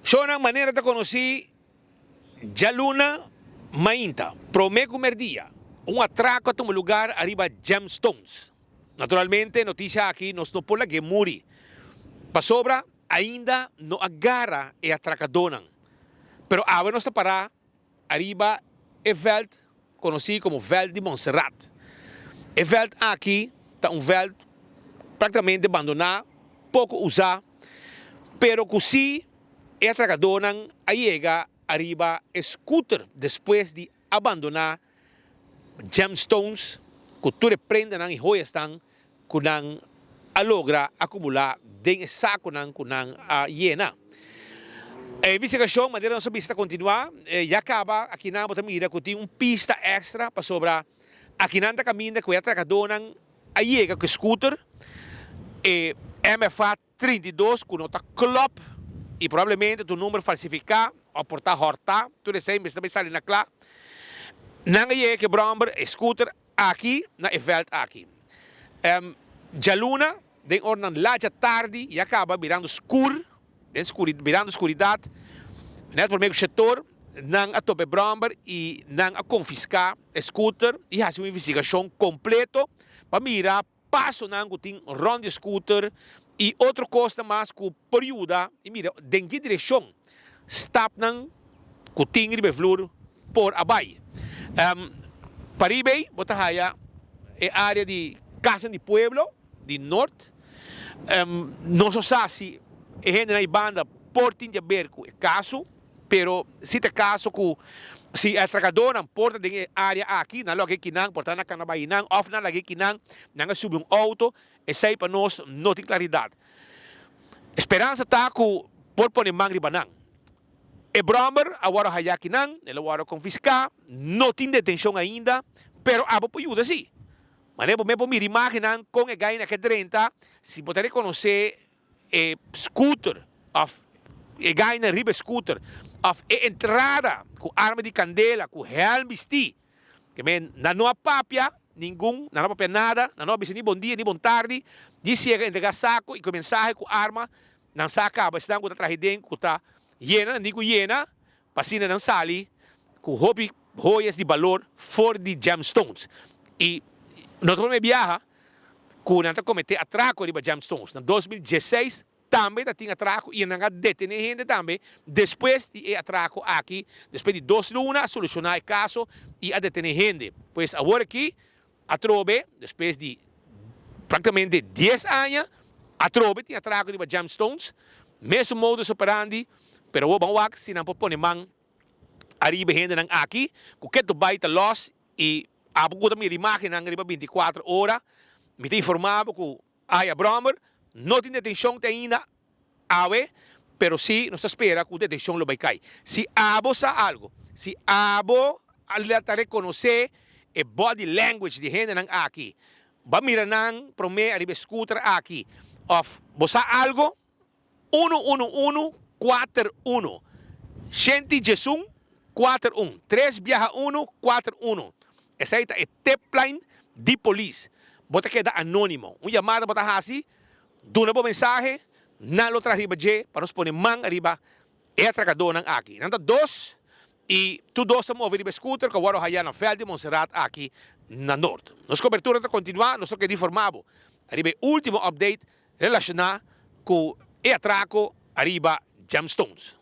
Son ang manera de conhecer Jaluna Mainta, Promeco Merdia, um atraco a um lugar arriba Gemstones. Naturalmente, notícia aqui, nós não por que muri. Pasobra, ainda não agarra e atracadonam. Pero agora nós para arriba e veld, conhecido como Veld de Montserrat. E veld aqui, está um veld praticamente abandonado, pouco usado, pero que sim, e atracadonam a chega arriba scooter depois de abandonar gemstones que tu prende e joias estão que não a logra acumular den saco não que não a hiena. A investigação, mas nossa pista continuar, já acaba aqui na bota mira que tem pista extra para sobrar aqui na caminho que o atracadonam a chega com scooter e MFA 32 que não está club e provavelmente tu número falsificado ou portar horta, tudo isso aí, mas também sai na clá. Não é que bromber, scooter aqui, na veld aqui. Jaluna, den ornan lá de tarde e acaba virando escuro, virando escuridade. Net por meio do setor, não a tope bromber e não a confiscar scooter e fazer uma investigação completa para mirar passo não que tem ronde scooter e outra coisa mais que período e mira, em que direção stap nang kuting ribe flor por abay. Paribay, botahaya, é área de Casa de Pueblo, de Norte. Não só se é na banda portin de berco é caso, pero se te caso que se a tragadora porta de área aqui, na logo que não, porta na canabay não, off na lagi que não sube auto, e sai para nós não tem claridade. Esperança tá que por poner mangri banang. E bromber, agora hayaki nang, ele agora confiscar, não tem detenção ainda, pero abo po ajuda sim. Mas me po mir imaginan com a gaina que 30, se poder conhecer scooter, of e gaina ribe scooter, of entrada com arma de candela, com helm vesti, que men não há papia, nenhum, não há papia nada, não há nem bom dia, nem bom tarde, disse que entregar saco e começar com arma, não saca, mas não está traje dentro, está hiena, digo hiena, pasina ng sali, com joias de valor for de gemstones. E nós vamos viajar, com nós cometer atraco de gemstones. Em 2016, também tinha atraco e nós detener gente também, depois de atraco aqui, depois de 2 lunas, solucionar o caso e a detener gente. Pois agora aqui, a trobe, depois de praticamente 10 anos, a trobe tinha atraco de gemstones, mesmo modus operandi, pero wabang wak sinang popone mang arriba gente ng aki, kuket to baita loss e apo ko mi rimaki ng arriba 24 horas, me te informavo que haya bromer, não tem detenção ainda awe, pero si nos espera que detenção lo vai cair. Si abo sa algo, si abo alata reconhecer e body language de gente ng aki, ba mira nang prome arriba scooter aki, of bosa algo 11141 Shenti Jesung 41 3 viaja 141 essa aí é tepline de polícia bota queda anônimo chamada bota hasi duna bo mensaje na lo trahiba je para nos pôr mang arriba é atracador ng aqui nanta dos e tu dos sa mover riba scooter que waro haya na Veld de Montserrat aqui na norte nos cobertura ta continua nos que informavo arriba último update relacionado com e atraco arriba gemstones.